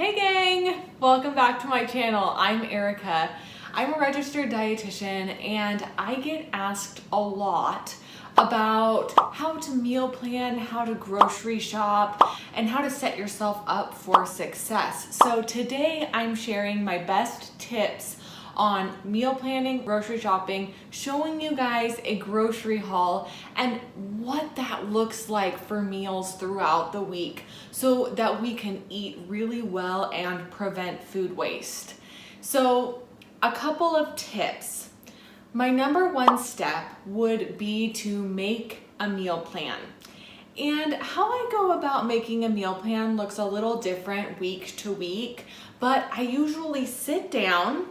Hey gang! Welcome back to my channel. I'm Erica. I'm a registered dietitian and I get asked a lot about how to meal plan, how to grocery shop, and how to set yourself up for success. So today I'm sharing my best tips on meal planning, grocery shopping, showing you guys a grocery haul and what that looks like for meals throughout the week so that we can eat really well and prevent food waste. So a couple of tips. My number one step would be to make a meal plan. And how I go about making a meal plan looks a little different week to week, but I usually sit down,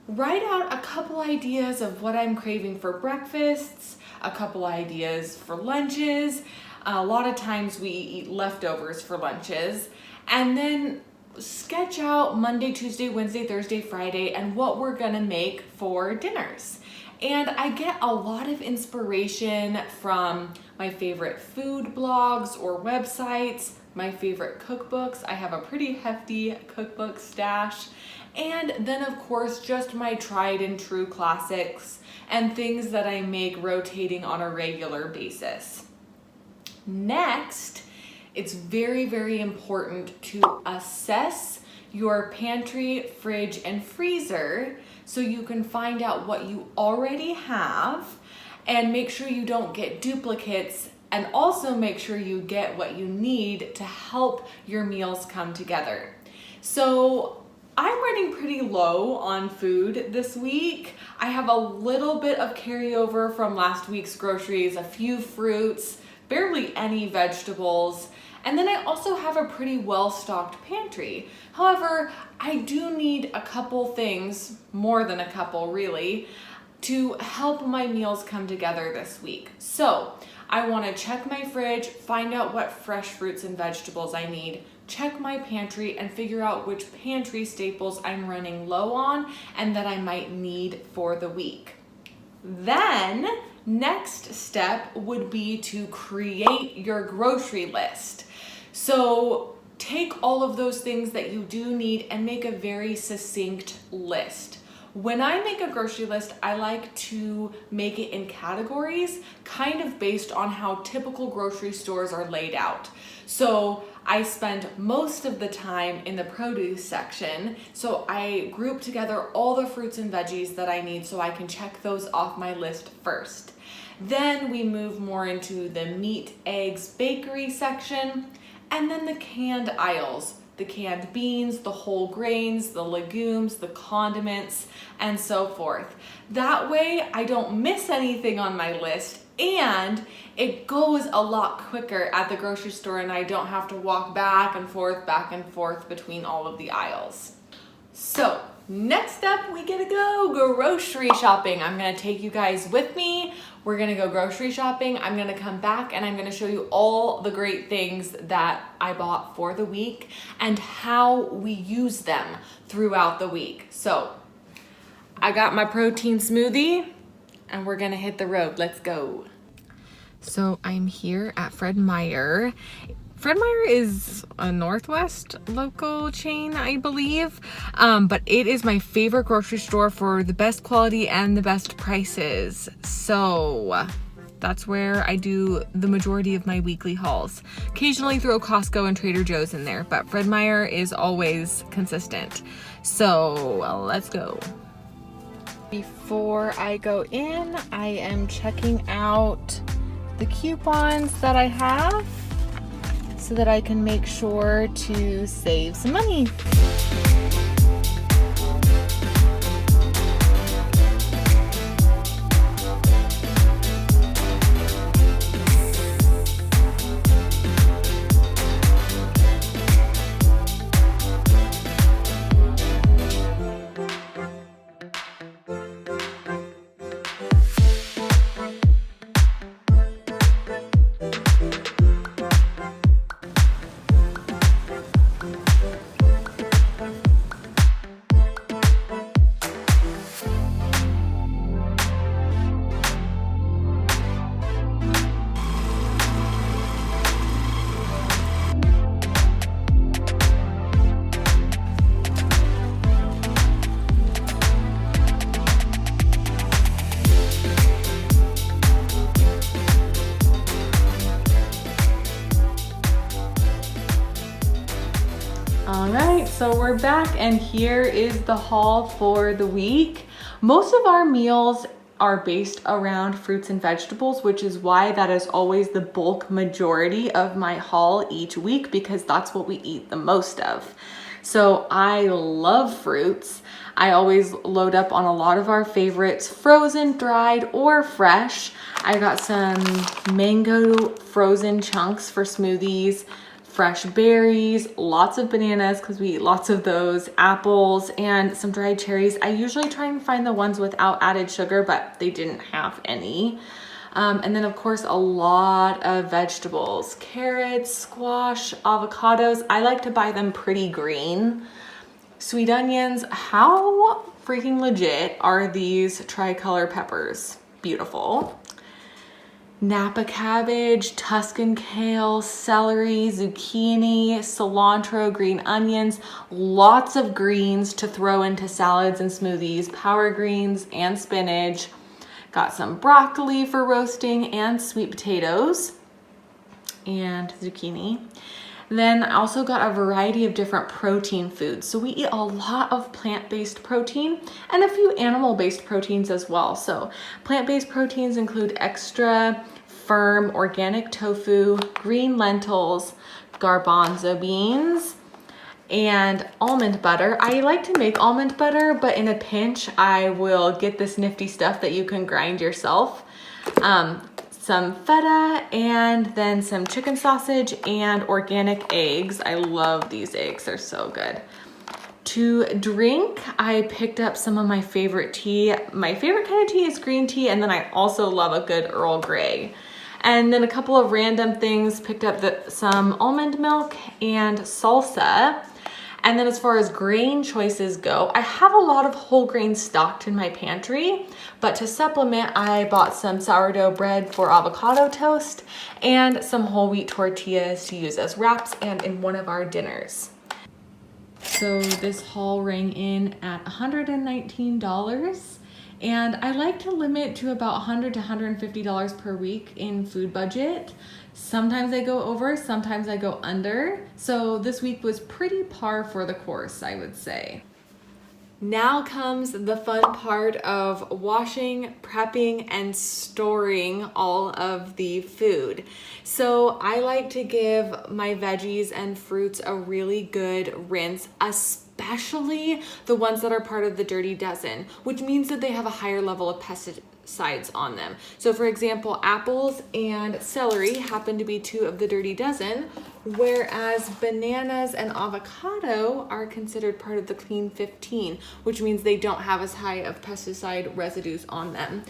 write out a couple ideas of what I'm craving for breakfasts, a couple ideas for lunches. A lot of times we eat leftovers for lunches, and then sketch out Monday, Tuesday, Wednesday, Thursday, Friday, and what we're gonna make for dinners. And I get a lot of inspiration from my favorite food blogs or websites, my favorite cookbooks. I have a pretty hefty cookbook stash. And then of course, just my tried and true classics and things that I make rotating on a regular basis. Next, it's very, very important to assess your pantry, fridge, and freezer so you can find out what you already have and make sure you don't get duplicates, and also make sure you get what you need to help your meals come together. So I'm running pretty low on food this week. I have a little bit of carryover from last week's groceries, a few fruits, barely any vegetables, and then I also have a pretty well-stocked pantry. However, I do need a couple things, more than a couple really, to help my meals come together this week. So I want to check my fridge, find out what fresh fruits and vegetables I need, check my pantry and figure out which pantry staples I'm running low on and that I might need for the week. Then, next step would be to create your grocery list. So take all of those things that you do need and make a very succinct list. When I make a grocery list, I like to make it in categories, kind of based on how typical grocery stores are laid out. So I spend most of the time in the produce section, so I group together all the fruits and veggies that I need so I can check those off my list first. Then we move more into the meat, eggs, bakery section, and then the canned aisles. The canned beans, the whole grains, the legumes, the condiments, and so forth. That way I don't miss anything on my list and it goes a lot quicker at the grocery store and I don't have to walk back and forth between all of the aisles. So next up, we get to go grocery shopping. I'm gonna take you guys with me. We're gonna go grocery shopping. I'm gonna come back and I'm gonna show you all the great things that I bought for the week and how we use them throughout the week. So I got my protein smoothie and we're gonna hit the road. Let's go. So I'm here at Fred Meyer. Fred Meyer is a Northwest local chain, I believe, but it is my favorite grocery store for the best quality and the best prices. So that's where I do the majority of my weekly hauls. Occasionally throw Costco and Trader Joe's in there, but Fred Meyer is always consistent. So let's go. Before I go in, I am checking out the coupons that I have so that I can make sure to save some money. All right, so we're back and here is the haul for the week. Most of our meals are based around fruits and vegetables, which is why that is always the bulk majority of my haul each week, because that's what we eat the most of. So I love fruits. I always load up on a lot of our favorites, frozen, dried, or fresh. I got some mango frozen chunks for smoothies, fresh berries, lots of bananas because we eat lots of those, apples, and some dried cherries. I usually try and find the ones without added sugar, but they didn't have any. And then of course, a lot of vegetables, carrots, squash, avocados. I like to buy them pretty green. Sweet onions. How freaking legit are these tricolor peppers? Beautiful. Napa cabbage, Tuscan kale, celery, zucchini, cilantro, green onions, lots of greens to throw into salads and smoothies, power greens and spinach. Got some broccoli for roasting and sweet potatoes and zucchini. Then I also got a variety of different protein foods. So we eat a lot of plant-based protein and a few animal-based proteins as well. So plant-based proteins include extra firm organic tofu, green lentils, garbanzo beans, and almond butter. I like to make almond butter, but in a pinch, I will get this nifty stuff that you can grind yourself. Some feta, and then some chicken sausage and organic eggs. I love these eggs, they're so good. To drink, I picked up some of my favorite tea. My favorite kind of tea is green tea, and then I also love a good Earl Grey. And then a couple of random things, picked up some almond milk and salsa. And then as far as grain choices go, I have a lot of whole grains stocked in my pantry, but to supplement, I bought some sourdough bread for avocado toast and some whole wheat tortillas to use as wraps and in one of our dinners. So this haul rang in at $119. And I like to limit to about $100 to $150 per week in food budget. Sometimes I go over, sometimes I go under. So this week was pretty par for the course, I would say. Now comes the fun part of washing, prepping, and storing all of the food. So I like to give my veggies and fruits a really good rinse, especially the ones that are part of the Dirty Dozen, which means that they have a higher level of pesticides on them. So for example, apples and celery happen to be 2 of the Dirty Dozen, whereas bananas and avocado are considered part of the Clean 15, which means they don't have as high of pesticide residues on them.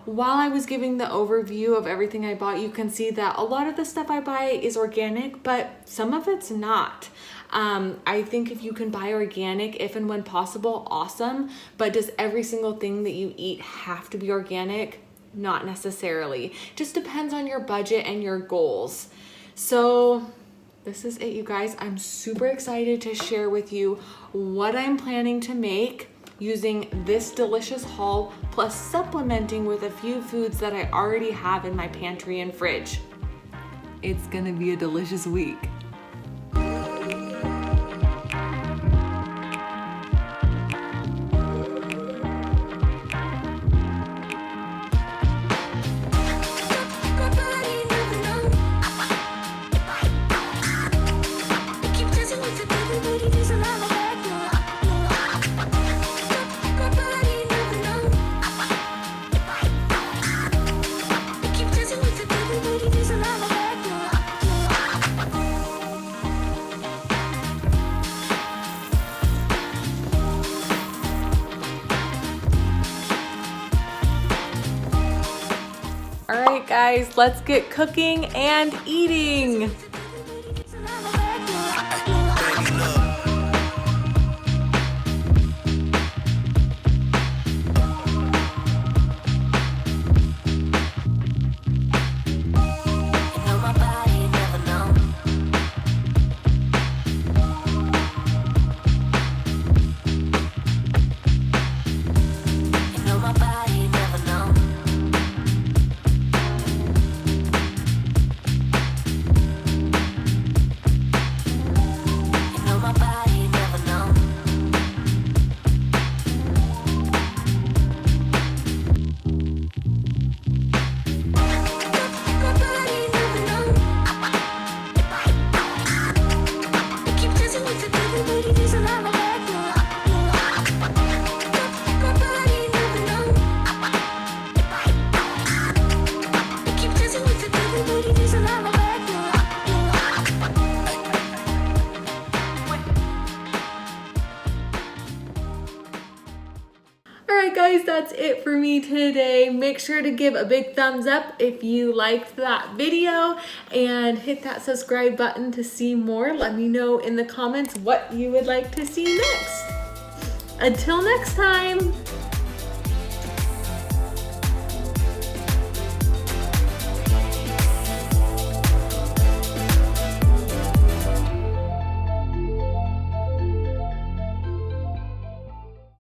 While I was giving the overview of everything I bought, you can see that a lot of the stuff I buy is organic, but some of it's not. I think if you can buy organic, if and when possible, awesome. But does every single thing that you eat have to be organic? Not necessarily. Just depends on your budget and your goals. So this is it, you guys. I'm super excited to share with you what I'm planning to make using this delicious haul, plus supplementing with a few foods that I already have in my pantry and fridge. It's gonna be a delicious week. All right, guys, let's get cooking and eating. right, guys, that's it for me today. Make sure to give a big thumbs up if you liked that video and hit that subscribe button to see more. Let me know in the comments what you would like to see next. Until next time.